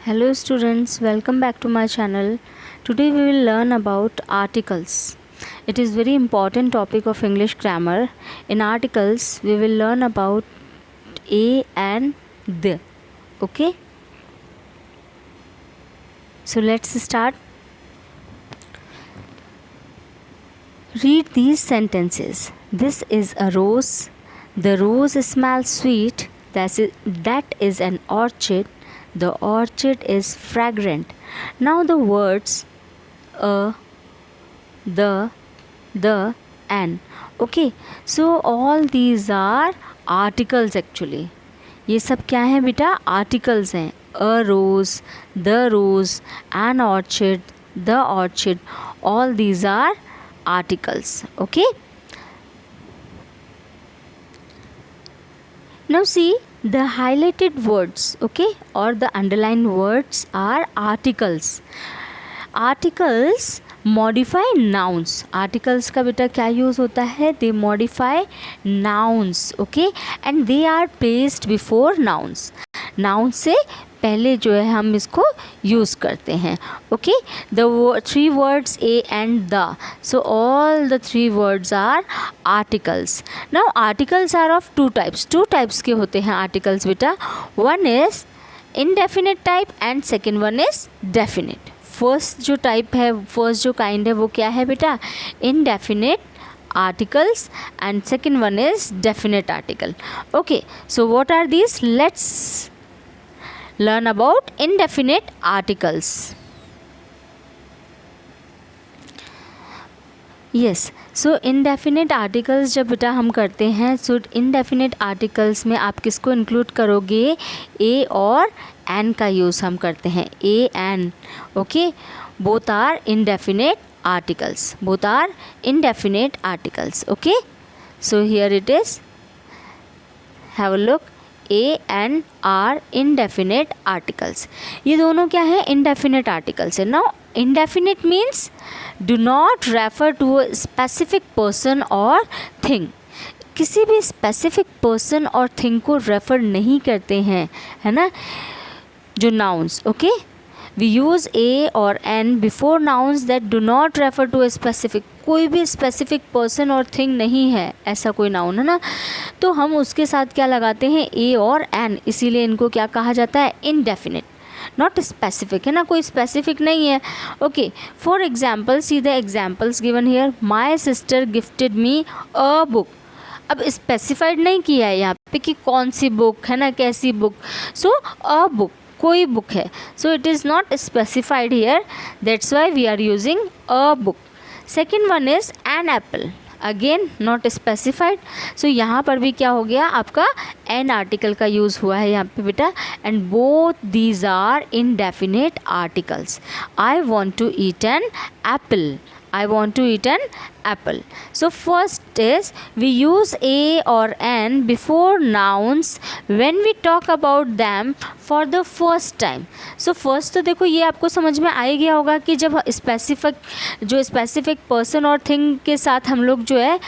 Hello students, welcome back to my channel. Today we will learn about articles. It is very important topic of English grammar. In articles we will learn about a and the. Okay? So let's start. Read these sentences. This is a rose. The rose smells sweet. That is an orchid. The orchid is fragrant. Now the words the, and. Okay, so all these are articles actually. ये सब क्या है बेटा? Articles हैं. A rose, the rose, an orchid, the orchid, all these are articles. Okay, now see the highlighted words, okay, or the underlined words are articles. Articles modify nouns. Articles का बेटा क्या use होता है? They modify nouns, okay, and they are placed before nouns. Noun से पहले जो है हम इसको यूज़ करते हैं. Okay, the three words a and the, so all the three words are articles. Now articles are of two types के होते हैं आर्टिकल्स बेटा. One is indefinite type and second one is definite. First जो type है, first जो kind है वो क्या है बेटा? Indefinite articles, and second one is definite article. Okay, so what are these? Let's learn about indefinite articles. Yes, so indefinite articles जब बेटा हम करते हैं, so indefinite articles में आप किसको include करोगे? a और an का यूज़ हम करते हैं. a an, okay, both are indefinite articles. Both are indefinite articles. Okay, so here it is. Have a look. A and are indefinite articles. ये दोनों क्या है? indefinite articles है. Now indefinite means do not refer to a specific person or thing. किसी भी specific person और thing को refer नहीं करते हैं, है ना, जो nouns. Okay, we use a or an before nouns that do not refer to a specific. कोई भी specific person और thing नहीं है, ऐसा कोई noun है ना, तो हम उसके साथ क्या लगाते हैं? a और an. इसीलिए इनको क्या कहा जाता है? indefinite, not specific, है ना, कोई specific नहीं है. okay, for example, see the examples given here. My sister gifted me a book. अब स्पेसिफाइड नहीं किया है यहाँ पे कि कौन सी बुक है ना, कैसी बुक. सो अ बुक, कोई बुक है. So it is not specified here, that's why we are using a book. Second one is an apple, again not specified. So यहाँ पर भी क्या हो गया आपका? एन आर्टिकल का यूज़ हुआ है यहाँ पे बेटा. And both these are indefinite articles. I want to eat an apple. I want to eat an apple. So first is we use a or an before nouns when we talk about them for the first time. So first तो देखो ये आपको समझ में आ ही गया होगा कि जब स्पेसिफिक पर्सन और थिंग के साथ हम लोग जो है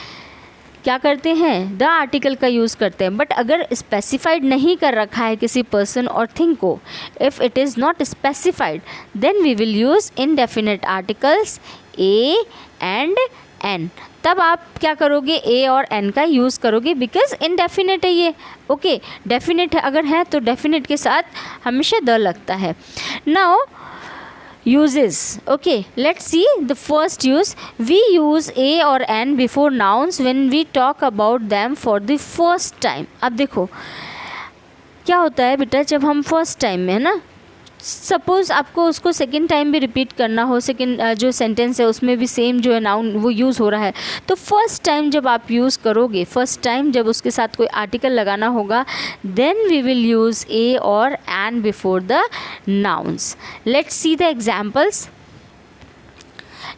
क्या करते हैं? द आर्टिकल का यूज़ करते हैं. बट अगर स्पेसिफाइड नहीं कर रखा है किसी पर्सन और थिंग को, if it is not specified, then we will use indefinite articles a and n. तब आप क्या करोगे? a और n का यूज़ करोगे, बिकॉज इनडेफिनिट है ये. ओके, डेफिनिट अगर है तो डेफिनिट के साथ हमेशा द लगता है. Now uses. okay, let's see the first use. We use a or an before nouns when we talk about them for the first time. अब देखो क्या होता है बेटा, जब हम फर्स्ट टाइम में, है ना, सपोज़ आपको उसको सेकेंड टाइम भी रिपीट करना हो, सेकेंड जो सेंटेंस है उसमें भी सेम जो है नाउन वो यूज़ हो रहा है, तो फर्स्ट टाइम जब आप यूज़ करोगे, फर्स्ट टाइम जब उसके साथ कोई आर्टिकल लगाना होगा, देन वी विल यूज़ ए और an before the nouns. Let's see the examples.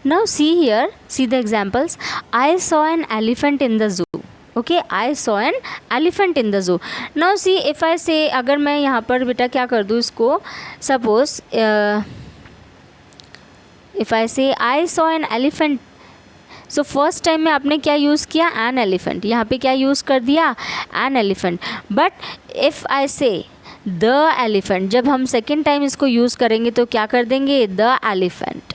Now see here, see the examples. I saw an elephant in the zoo. Okay, I saw an elephant in the zoo. Now see, if I say, अगर मैं यहाँ पर बेटा क्या कर दूँ इसको, suppose if I say I saw an elephant, so first time में आपने क्या यूज़ किया? An elephant. यहाँ पे क्या यूज़ कर दिया? An elephant. But if I से द एलिफेंट, जब हम सेकेंड टाइम इसको यूज़ करेंगे तो क्या कर देंगे, द एलिफेंट,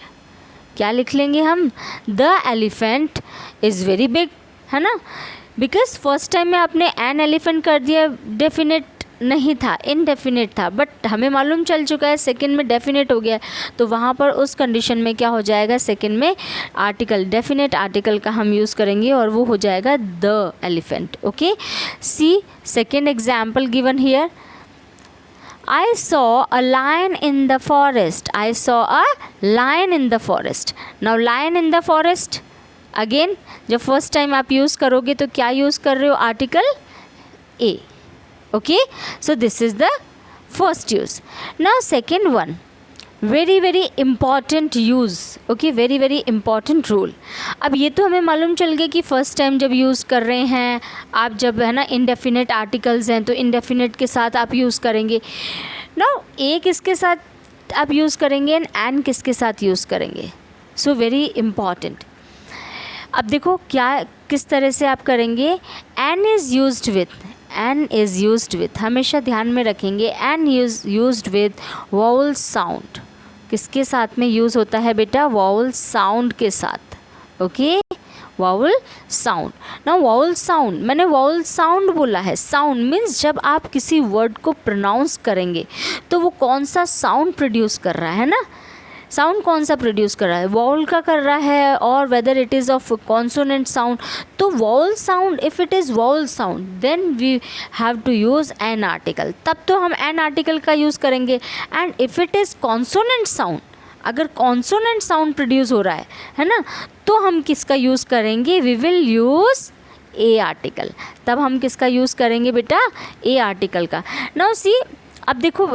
क्या लिख लेंगे हम, the elephant is very big, है ना, बिकॉज फर्स्ट टाइम में आपने एन एलिफेंट कर दिया, डेफिनेट नहीं था, इनडेफिनेट था, बट हमें मालूम चल चुका है सेकंड में डेफिनेट हो गया, तो वहाँ पर उस कंडीशन में क्या हो जाएगा, सेकंड में आर्टिकल, डेफिनेट आर्टिकल का हम यूज़ करेंगे और वो हो जाएगा the elephant. Okay, see second example given here. I saw a lion in the forest. I saw a lion in the forest. Now lion in the forest. Again, जब first time आप use करोगे तो क्या use कर रहे हो, article a. Okay, so this is the first use. Now second one, very very important use. Okay, very very important rule. अब ये तो हमें मालूम चल गया कि फर्स्ट टाइम जब यूज़ कर रहे हैं आप, जब है ना इंडेफिनेट आर्टिकल्स हैं तो इंडेफिनेट के साथ आप यूज़ करेंगे. नाउ ए किसके साथ आप यूज़ करेंगे एंड किसके साथ यूज़ करेंगे. So very important. अब देखो क्या किस तरह से आप करेंगे. An is used with, an is used with, हमेशा ध्यान में रखेंगे, an used with vowel sound. किसके साथ में यूज़ होता है बेटा, वॉवल साउंड के साथ. Okay, vowel sound. ना वॉवल साउंड, मैंने वॉवल साउंड बोला है. साउंड मीन्स जब आप किसी वर्ड को प्रोनाउंस करेंगे तो वो कौन सा साउंड प्रोड्यूस कर रहा है ना, साउंड कौन सा प्रोड्यूस कर रहा है, वॉवल का कर रहा है और whether it is of consonant sound. तो vowel sound, if it is vowel sound then we have to use an article, तब तो हम एन आर्टिकल का यूज़ करेंगे. And if it is consonant sound, अगर कॉन्सोनेंट साउंड प्रोड्यूस हो रहा है ना, तो हम किसका यूज़ करेंगे, we will use a article. तब हम किसका यूज़ करेंगे बेटा, ए आर्टिकल का. नाउ सी, अब देखो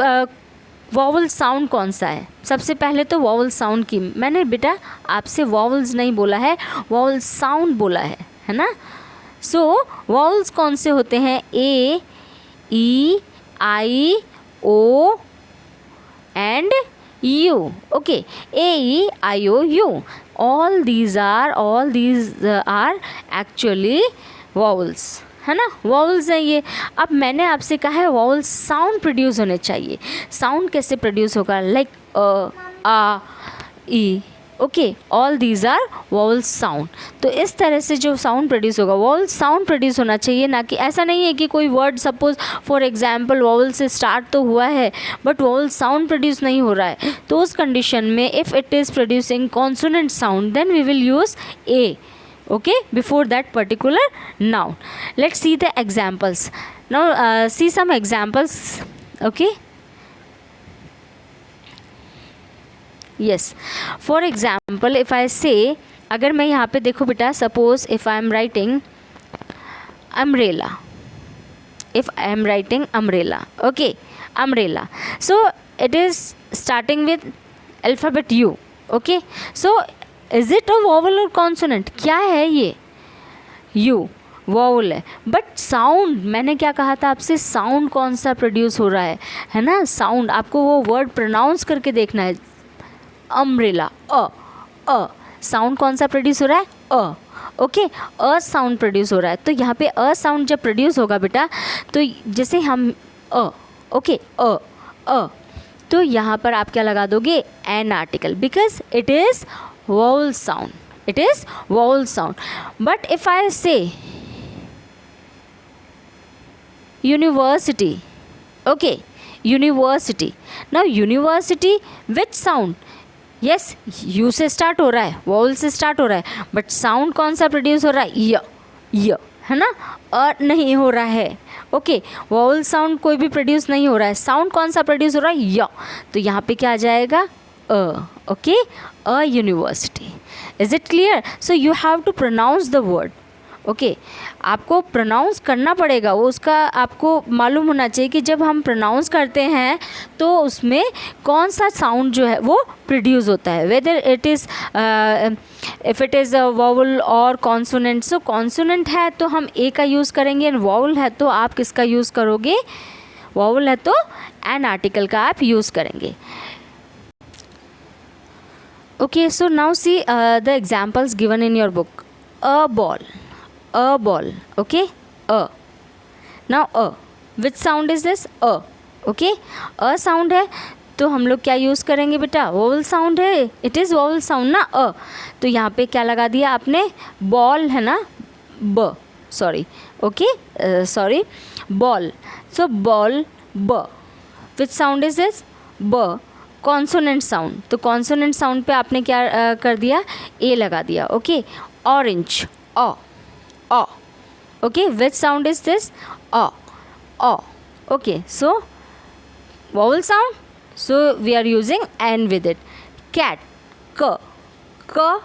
वॉवल साउंड कौन सा है. सबसे पहले तो वॉवल साउंड की, मैंने बेटा आपसे वॉवल्स नहीं बोला है, वॉवल साउंड बोला है ना. सो वॉवल्स कौन से होते हैं, A, E, I, O and U. Okay, A, E, I, O, U, all these are actually vowels, है ना, वॉवल्स हैं ये. अब मैंने आपसे कहा है वॉवल साउंड प्रोड्यूस होने चाहिए. साउंड कैसे प्रोड्यूस होगा, लाइक आ, ई. Okay, all these are vowel sound. तो इस तरह से जो साउंड प्रोड्यूस होगा, वॉवल साउंड प्रोड्यूस होना चाहिए, ना कि ऐसा नहीं है कि कोई word suppose for example vowel से स्टार्ट तो हुआ है बट वॉवल साउंड प्रोड्यूस नहीं हो रहा है, तो उस कंडीशन में if it is producing consonant sound then we will use a. Okay, before that particular noun. Let's see the examples. Now see some examples. Okay, yes, for example if I say, अगर मैं यहाँ पे देखो बेटा, suppose if I am writing umbrella, if I am writing umbrella, okay, umbrella, so it is starting with alphabet U. Okay, so is it a vowel और consonant, क्या है ये, यू वॉवल है, बट साउंड, मैंने क्या कहा था आपसे, साउंड कौन सा प्रोड्यूस हो रहा है ना, साउंड आपको वो वर्ड प्रोनाउंस करके देखना है. अम्ब्रेला, अ साउंड कौन सा प्रोड्यूस हो रहा है, अ. ओके, अ साउंड प्रोड्यूस हो रहा है. तो यहाँ पे अ साउंड जब प्रोड्यूस होगा बेटा, तो जैसे हम ओके, अ, तो यहाँ पर आप क्या लगा दोगे, an article, because it is vowel sound, it is vowel sound. But if I say university, okay, university, now university which sound, yes, U से start हो रहा है, vowel से start हो रहा है, but sound कौन सा produce हो रहा है, य, है ना, नहीं हो रहा है. ओके, वॉवल साउंड कोई भी प्रोड्यूस नहीं हो रहा है, साउंड कौन सा प्रोड्यूस हो रहा है, य. तो यहाँ पे क्या आ जाएगा, okay, a university. Is it clear. So you have to pronounce the word. Okay, आपको प्रोनाउंस करना पड़ेगा, वो उसका आपको मालूम होना चाहिए कि जब हम प्रोनाउंस करते हैं तो उसमें कौन सा साउंड जो है वो प्रोड्यूस होता है, weather it is if it is a vowel और कॉन्सोनेंट. सो कॉन्सोनेंट है तो हम ए का यूज़ करेंगे, एंड वॉवल है तो आप किसका यूज़ करोगे, वॉवल है तो एन आर्टिकल का आप यूज़ करेंगे. Okay, so now see the examples given in your book. A ball, okay, a. Now a, which sound is this, a, okay, a sound है तो हम लोग क्या यूज़ करेंगे बेटा, वोवल साउंड है, इट इज़ वोवल साउंड ना अ, तो यहाँ पे क्या लगा दिया आपने, बॉल है ना, ब, सॉरी, ओके, सॉरी, बॉल, सो बॉल ब, विच साउंड इज दिस, ब, कॉन्सोनेंट साउंड, तो कॉन्सोनेंट साउंड पे आपने क्या कर दिया, ए लगा दिया, okay, orange, a, okay, which sound is this, a, okay, so vowel sound, so we are using n with it. cat, क,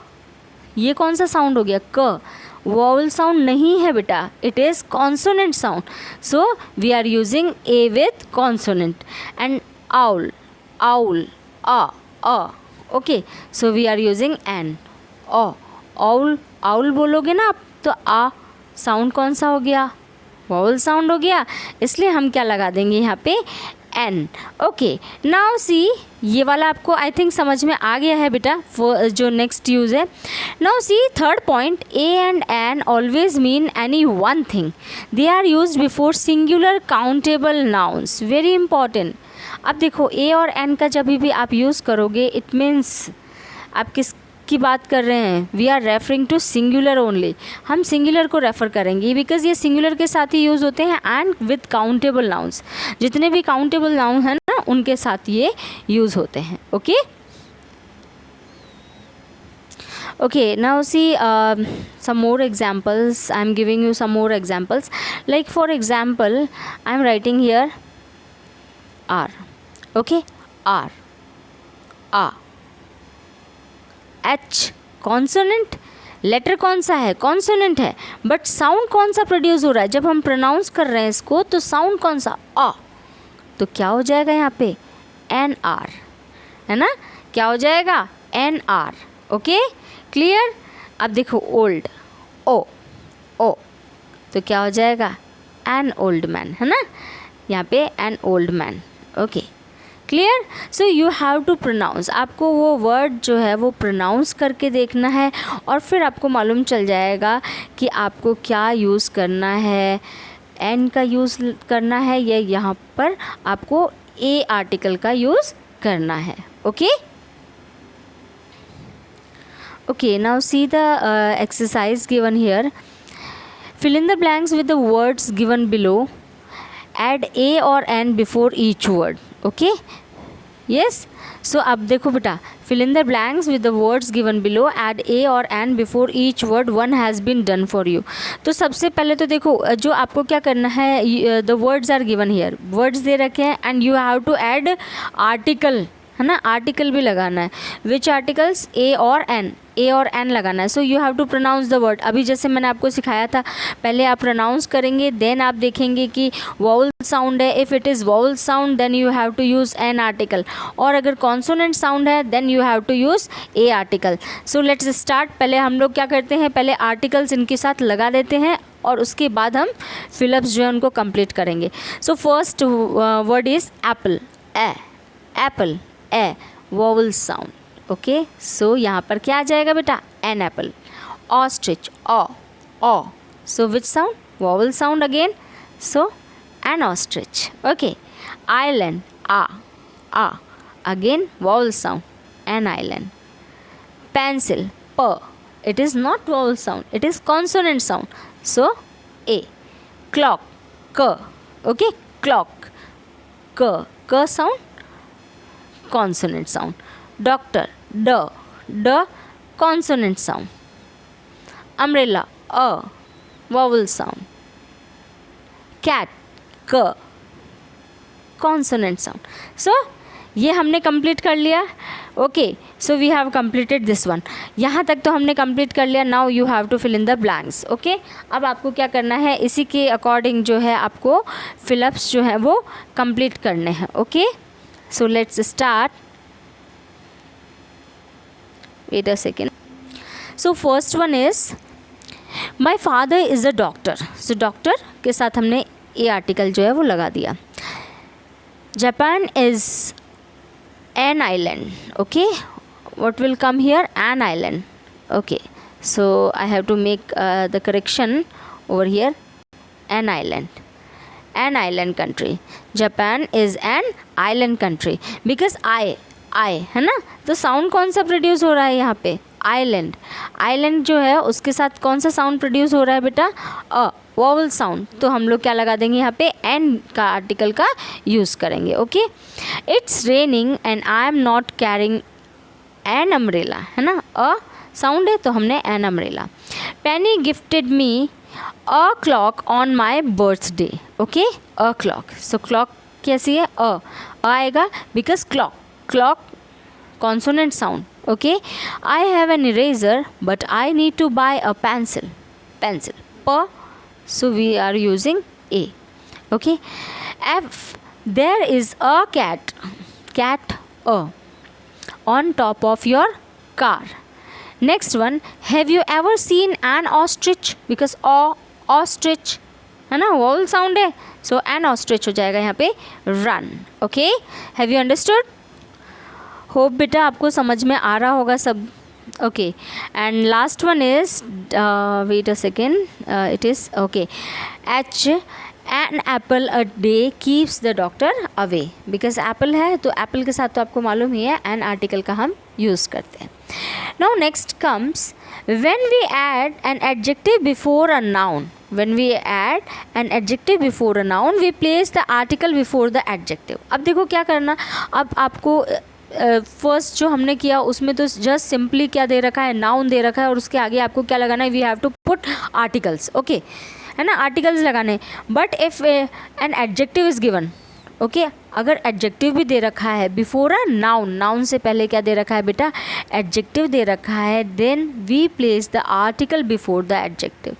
ये कौन सा साउंड हो गया, क, vowel sound नहीं है बेटा, it is consonant sound, so we are using a with consonant. And owl, okay, so we are using n, owl बोलोगे ना आप तो आ साउंड कौन सा हो गया, वॉवल साउंड हो गया, इसलिए हम क्या लगा देंगे यहाँ पे, एन, ओके। नाउ सी, ये वाला आपको आई थिंक समझ में आ गया है बेटा, जो नेक्स्ट यूज़ है। Now see third point, a and an always mean any one thing, they are use before singular countable nouns, very important. अब देखो ए और एन का जब भी आप यूज़ करोगे, इट मीन्स आप किस की बात कर रहे हैं, we are referring to singular only, हम सिंगुलर को रेफ़र करेंगे बिकॉज ये सिंगुलर के साथ ही यूज़ होते हैं, एंड विद काउंटेबल नाउन्स, जितने भी काउंटेबल नाउन हैं ना उनके साथ ये यूज़ होते हैं, okay. Okay, now see some more examples. I am giving you some more examples. Like for example, I am writing here R. Okay, R, A, H, consonant. Letter कौन सा है, कॉन्सोनेंट है, बट साउंड कौन सा produce हो रहा है जब हम प्रोनाउंस कर रहे हैं इसको, तो साउंड कौन सा, आ, तो क्या हो जाएगा यहाँ पे, एन आर, है ना, क्या हो जाएगा, एन आर, ओके, क्लियर। अब देखो ओल्ड, ओ, तो क्या हो जाएगा, एन ओल्ड मैन, है ना, यहाँ पे an old man, okay, clear. So you have to pronounce, आपको वो वर्ड जो है वो प्रोनाउंस करके देखना है और फिर आपको मालूम चल जाएगा कि आपको क्या यूज़ करना है, एन का यूज़ करना है या यहाँ पर आपको ए आर्टिकल का यूज़ करना है, okay. Okay, now see the exercise given here. Fill in the blanks with the words given below. Add a or an before each word. Okay? Yes? So अब देखो बेटा, fill in the blanks with the words given below. Add a or an before each word. One has been done for you. तो सबसे पहले तो देखो जो आपको क्या करना है, the words are given here. Words दे रखे हैं and you have to add article, है ना, आर्टिकल भी लगाना है। विच आर्टिकल्स, ए और एन, ए और एन लगाना है। So you have to pronounce the word. अभी जैसे मैंने आपको सिखाया था, पहले आप प्रोनाउंस करेंगे, देन आप देखेंगे कि वॉवल साउंड है, if it is vowel sound then you have to use an article, और अगर कॉन्सोनेंट साउंड है then you have to use a article. So let's start. पहले हम लोग क्या करते हैं, पहले आर्टिकल्स इनके साथ लगा देते हैं और उसके बाद हम फिलअप्स जो है उनको कंप्लीट करेंगे। So first word is apple, A, apple, A, vowel sound, okay. So यहाँ पर क्या आ जाएगा बेटा, an apple. Ostrich, O, so which sound, vowel sound again, so an ostrich, okay. Island, आ, again vowel sound, an island. Pencil, p, it is not vowel sound, it is consonant sound, so a. Clock, k, okay, clock, k sound, consonant sound. Doctor, d, consonant sound. Umbrella, a, vowel sound. Cat, k, consonant sound. So ये हमने complete कर लिया, okay. So we have completed this one, यहाँ तक तो हमने complete कर लिया। Now you have to fill in the blanks, okay. अब आपको क्या करना है, इसी के अकॉर्डिंग जो है आपको फिलअप्स जो है वो कंप्लीट करने हैं, okay. So let's start, wait a second. So first one is my father is a doctor. सो डॉक्टर के साथ हमने ए आर्टिकल जो है वो लगा दिया। Japan is an island, okay, what will come here, an island, okay. So I have to make the correction over here, an island country. Japan is an island country, because I है ना, तो sound कौन सा produce हो रहा है यहाँ पे, आइलैंड। आइलैंड जो है उसके साथ कौन सा साउंड प्रोड्यूस हो रहा है बेटा, अ वॉवल साउंड, तो हम लोग क्या लगा देंगे यहाँ पे, एन का आर्टिकल का यूज़ करेंगे। Okay, it's raining and I am not carrying an umbrella, है ना, अ साउंड है तो हमने an umbrella. Penny gifted me a clock on my birthday. Okay, a clock, so clock कैसी है, अ आएगा, because clock consonant sound. Okay, I have an eraser but I need to buy a pencil, प, so we are using A. Okay, F, there is a cat a on top of your car. Next one, have you ever seen an ostrich, because ostrich है ना, vowel sound है, so an ostrich हो जाएगा यहाँ पे run. Okay, have you understood? Hope बेटा आपको समझ में आ रहा होगा सब। okay, and last one is wait a second, it is okay, H, an apple a day keeps the doctor away, because apple है तो apple के साथ तो आपको मालूम ही है an article का हम यूज़ करते हैं। now next comes when we add an adjective before a noun, when we add an adjective before a noun we place the article before the adjective। अब देखो क्या करना, अब आपको फर्स्ट जो हमने किया उसमें तो जस्ट सिंपली क्या दे रखा है, नाउन दे रखा है, और उसके आगे आपको क्या लगाना है, we have to put articles. Okay, है ना, आर्टिकल्स लगाने। But if an adjective is given, okay, अगर एडजेक्टिव भी दे रखा है बिफोर अ नाउन, नाउन से पहले क्या दे रखा है बेटा, एडजेक्टिव दे रखा है, then we place the article before the adjective.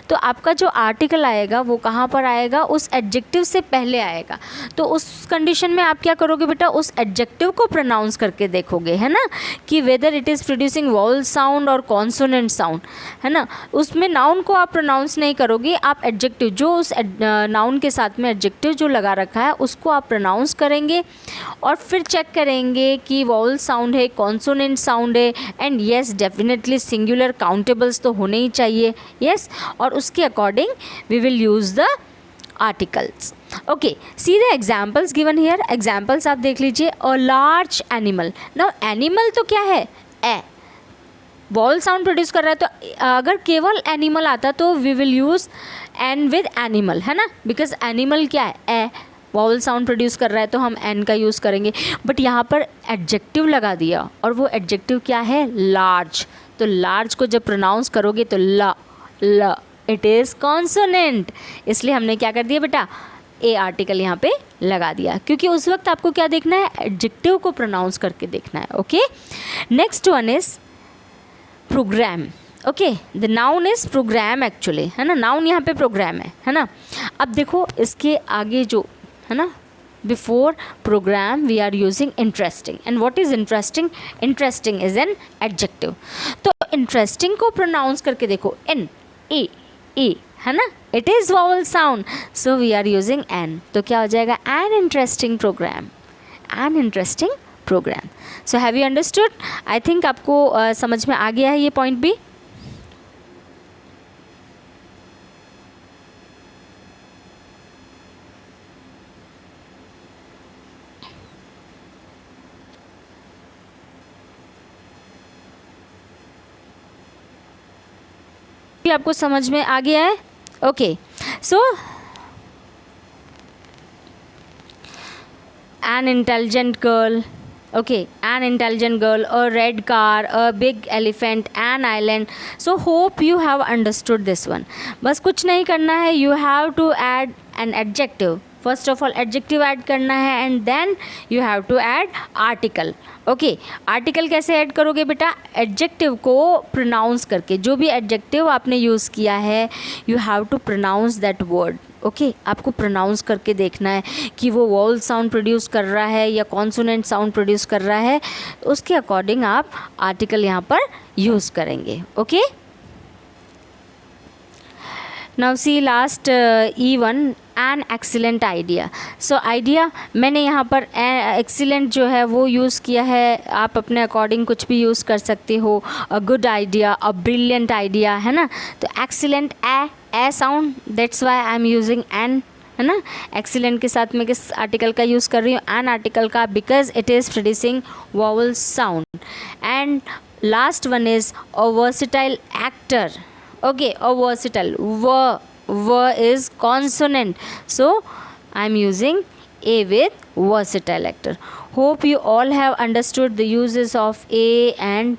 तो आपका जो आर्टिकल आएगा वो कहाँ पर आएगा, उस एडजेक्टिव से पहले आएगा। तो उस कंडीशन में आप क्या करोगे बेटा, उस एडजेक्टिव को प्रोनाउंस करके देखोगे, है ना, कि weather it is producing vowel sound और कॉन्सोनेंट साउंड, है ना। उसमें नाउन को आप प्रोनाउंस नहीं करोगे, आप एडजेक्टिव जो उस नाउन के साथ में एडजेक्टिव जो लगा रखा है उसको आप प्रोनाउंस करेंगे, और फिर चेक करेंगे कि वॉवल साउंड है, कॉन्सोनेंट साउंड है, and yes definitely singular countables तो होने ही चाहिए, यस, और उसके according we will use the articles. Okay, see the examples given here, examples आप देख लीजिए। A large animal, now animal तो क्या है, ए, वॉवल साउंड प्रोड्यूस कर रहा है, तो अगर केवल एनिमल आता तो we will use an with animal, है ना, बिकॉज एनिमल क्या है, ए, वॉवल साउंड प्रोड्यूस कर रहा है तो हम एन का यूज़ करेंगे। बट यहाँ पर एडजेक्टिव लगा दिया, और वो एडजेक्टिव क्या है, लार्ज, तो लार्ज को जब प्रोनाउंस करोगे तो ल इट इज़ कॉन्सोनेंट, इसलिए हमने क्या कर दिया बेटा, ए आर्टिकल यहाँ पे लगा दिया, क्योंकि उस वक्त आपको क्या देखना है, एडजेक्टिव को प्रोनाउंस करके देखना है। Okay, next one is programme. Okay, the noun is programme actually, है ना, नाउन यहाँ पे प्रोग्राम है ना। अब देखो इसके आगे जो है ना, before programme we are using interesting, and what is interesting, interesting is an adjective. तो इंटरेस्टिंग को प्रोनाउंस करके देखो, एन ए, है ना, it is vowel sound, so we are using an, तो क्या हो जाएगा, an interesting programme, an interesting programme. So have you understood, I think आपको समझ में आ गया है ये पॉइंट भी। आपको समझ में आ गया है। Okay, so an intelligent girl, okay, an intelligent girl, a red car, a big elephant, an island. So hope you have understood this one. बस कुछ नहीं करना है, you have to add an adjective. First of all adjective add करना है, and then you have to add article. Okay, article कैसे add करोगे बेटा, एडजेक्टिव को प्रोनाउंस करके, जो भी एडजेक्टिव आपने यूज़ किया है you have to pronounce that word. Okay, आपको प्रोनाउंस करके देखना है कि वो वॉवल साउंड प्रोड्यूस कर रहा है या कॉन्सोनेंट साउंड प्रोड्यूस कर रहा है, उसके अकॉर्डिंग आप आर्टिकल यहाँ पर यूज़ करेंगे। Okay, now see last E1, an excellent idea. So idea मैंने यहाँ पर एक्सीलेंट जो है वो यूज़ किया है, आप अपने अकॉर्डिंग कुछ भी यूज़ कर सकते हो, a good idea, a brilliant idea, है ना। तो excellent a sound, that's why I am using an है ना। एक्सीलेंट के साथ मैं किस आर्टिकल का यूज़ कर रही हूँ, एन आर्टिकल का, because it is producing vowel sound. And last one is a versatile actor. Okay, a versatile, v is consonant, so I am using A with versatile actor. Hope you all have understood the uses of A and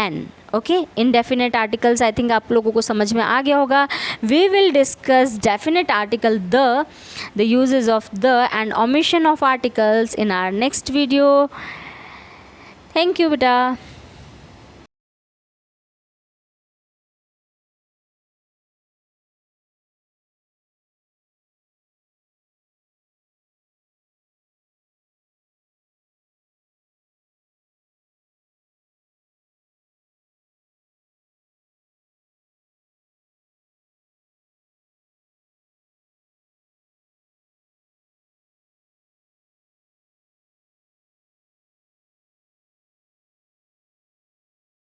N. Okay, indefinite articles I think आप लोगों को समझ में आ गया होगा. We will discuss definite article the uses of the and omission of articles in our next video. Thank you, beta.